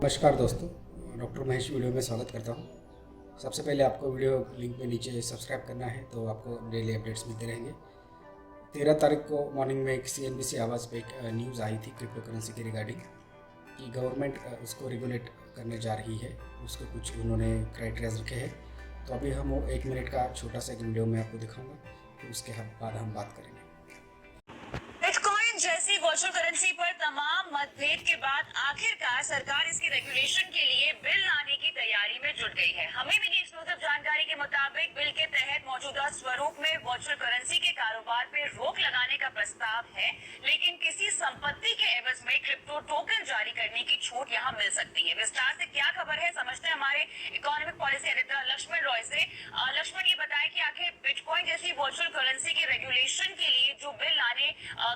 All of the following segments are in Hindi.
नमस्कार दोस्तों, डॉक्टर महेश वीडियो में स्वागत करता हूं। सबसे पहले आपको वीडियो लिंक में नीचे सब्सक्राइब करना है तो आपको डेली अपडेट्स मिलते रहेंगे। 13 तारीख को मॉर्निंग में एक CNBC आवाज़ पे एक न्यूज़ आई थी क्रिप्टो करेंसी के रिगार्डिंग कि गवर्नमेंट उसको रेगुलेट करने जा रही है। उसके कुछ उन्होंने क्राइटेरियाज रखे हैं। तो अभी हम वो 1 मिनट का छोटा सा एक वीडियो में आपको दिखाऊँगा, फिर उसके बाद हम बात करेंगे। बिटकॉइन जैसी वर्चुअल करेंसी पर तमाम मतभेद के बाद आखिरकार सरकार इसके रेगुलेशन के लिए बिल लाने की तैयारी में जुट गई है। हमें मिली एक्सक्लूसिव जानकारी के मुताबिक बिल के तहत मौजूदा स्वरूप में वर्चुअल करेंसी के कारोबार पे रोक लगाने का प्रस्ताव है, लेकिन किसी संपत्ति के एवज में क्रिप्टो टोकन जारी करने की छूट यहाँ मिल सकती है। विस्तार से क्या खबर है समझते हैं हमारे economic policy editor Lakshman Roy से। लक्ष्मण, ये बताएं कि आखिर बिटकॉइन जैसी वर्चुअल करेंसी के रेगुलेशन के लिए जो बिल लाने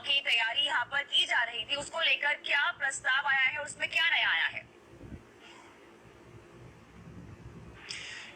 की तैयारी यहाँ पर की जा रही थी, उसको लेकर क्या प्रस्ताव आया है, उसमें क्या नया आया है?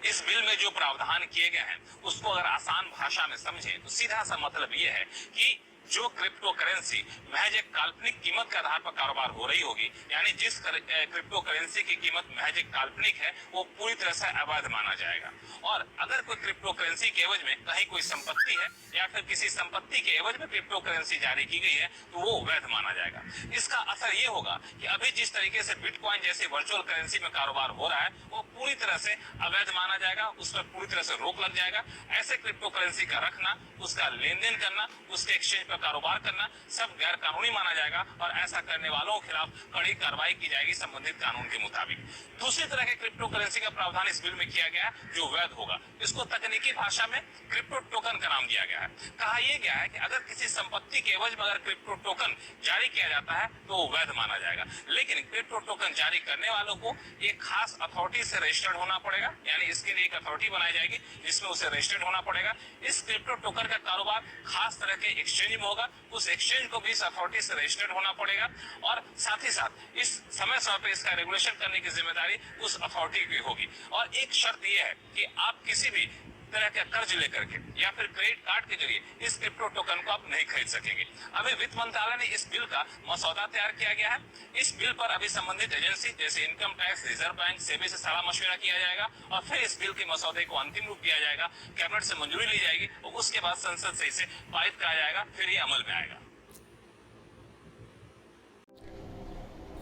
इस बिल में जो प्रावधान किए गए हैं उसको अगर आसान भाषा में समझें तो सीधा सा मतलब ये है कि जो क्रिप्टो करेंसी महज एक काल्पनिक कीमत के आधार पर कारोबार हो रही होगी, यानी जिस क्रिप्टो करेंसी की कीमत महज एक काल्पनिक है, वो पूरी तरह से अवैध माना जाएगा। और अगर कोई क्रिप्टो करेंसी के एवज में कहीं कोई संपत्ति है या फिर किसी संपत्ति के एवज में क्रिप्टो करेंसी जारी की गई है तो वो वैध माना जाएगा। इसका असर ये होगा कि अभी जिस तरीके से बिटकॉइन जैसी वर्चुअल करेंसी में कारोबार हो रहा है वो पूरी तरह से अवैध माना जाएगा, उस पर पूरी तरह से रोक लग जाएगा। ऐसे क्रिप्टो करेंसी का रखना, उसका लेन देन करना, उसके एक्सचेंज पर कारोबार करना सब गैर कानूनी माना जाएगा और ऐसा करने वालों के खिलाफ कड़ी कार्रवाई की जाएगी संबंधित कानून के मुताबिक। दूसरी तरह के क्रिप्टो करेंसी का प्रावधान इस बिल में किया गया है जो वैध होगा। इसको तकनीकी भाषा में क्रिप्टो टोकन का नाम दिया गया है। कहा यह गया है कि अगर किसी संपत्ति के एवज में अगर क्रिप्टो टोकन जारी किया जाता है तो वो वैध माना जाएगा, लेकिन क्रिप्टो टोकन जारी करने वालों को एक खास अथॉरिटी से रजिस्टर्ड होना पड़ेगा, यानी इसके लिए एक अथॉरिटी बनाई जाएगी जिसमें उसे रजिस्टर्ड होना पड़ेगा। इस क्रिप्टो टोकन का कारोबार खास तरह के एक्सचेंज में होगा, उस एक्सचेंज को भी इस अथॉरिटी से रजिस्टर्ड होना पड़ेगा और साथ ही साथ इस समय समय पे इसका रेगुलेशन करने की जिम्मेदारी उस अथॉरिटी की होगी। और एक शर्त यह है कि आप किसी भी तरह का कर्ज लेकर के या फिर क्रेडिट कार्ड के जरिए इस क्रिप्टो टोकन को आप नहीं खरीद सकेंगे। अभी वित्त मंत्रालय ने इस बिल का मसौदा तैयार किया गया है। इस बिल पर अभी संबंधित एजेंसी जैसे income tax, reserve bank, SEBI से सलाह मशविरा किया जाएगा और फिर इस बिल के मसौदे को अंतिम रूप दिया जाएगा, कैबिनेट से मंजूरी ली जाएगी और उसके बाद संसद से इसे पारित कराया जाएगा, फिर ये अमल में आएगा।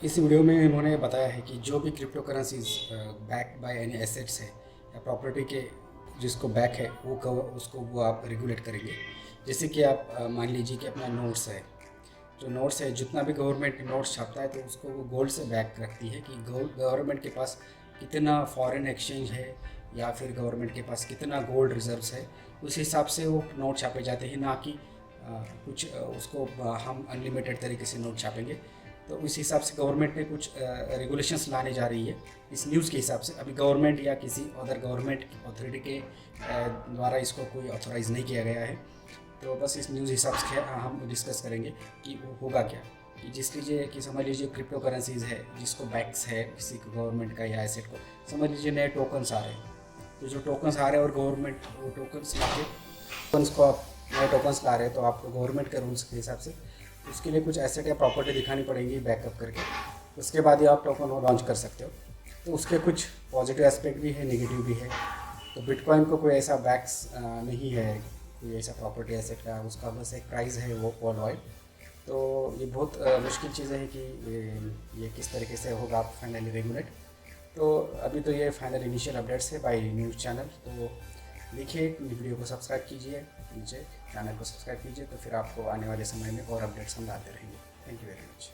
इस वीडियो में इन्होंने बताया है कि जो भी crypto currencies back by any assets है या प्रॉपर्टी के जिसको बैक है वो आप रेगुलेट करेंगे। जैसे कि आप मान लीजिए कि अपना नोट्स है, जो नोट्स है जितना भी गवर्नमेंट नोट्स छापता है तो उसको वो गोल्ड से बैक रखती है कि गवर्नमेंट के पास कितना फॉरेन एक्सचेंज है या फिर गवर्नमेंट के पास कितना गोल्ड रिजर्व्स है, उस हिसाब से वो नोट छापे जाते हैं। ना कि कुछ उसको हम अनलिमिटेड तरीके से नोट छापेंगे। तो उस हिसाब से गवर्नमेंट ने कुछ रेगुलेशंस लाने जा रही है इस न्यूज़ के हिसाब से। अभी गवर्नमेंट या किसी अदर गवर्नमेंट अथॉरिटी के द्वारा इसको कोई ऑथोराइज़ नहीं किया गया है। तो बस इस न्यूज़ हिसाब से हम डिस्कस करेंगे कि वो होगा क्या। कि जिस लीजिए कि समझ लीजिए क्रिप्टो करेंसीज है जिसको बैक्स है किसी गवर्नमेंट का या एसेट को, समझ लीजिए नए टोकन्स आ रहे हैं। तो जो टोकन्स आ रहे हैं और गवर्नमेंट वो टोकन्स ला के टोकन्स को आप नए टोकन्स ला रहे हैं तो आपको गवर्नमेंट के रूल्स के हिसाब से उसके लिए कुछ एसेट या प्रॉपर्टी दिखानी पड़ेगी बैकअप करके, उसके बाद ही आप टोकन लॉन्च कर सकते हो। तो उसके कुछ पॉजिटिव एस्पेक्ट भी है, नेगेटिव भी है। तो बिटकॉइन को कोई ऐसा बैक्स नहीं है, कोई ऐसा प्रॉपर्टी एसेट का, उसका बस एक प्राइस है वो वर्ल्ड वाइड। तो ये बहुत मुश्किल चीज़ है कि ये किस तरीके से होगा आप फाइनली रेगुलेट। तो अभी तो ये फाइनल इनिशियल अपडेट्स है बाय न्यूज़ चैनल। तो देखिए, वीडियो को सब्सक्राइब कीजिए, नीचे चैनल को सब्सक्राइब कीजिए, तो फिर आपको आने वाले समय में और अपडेट्स हम लाते रहेंगे। Thank you very much.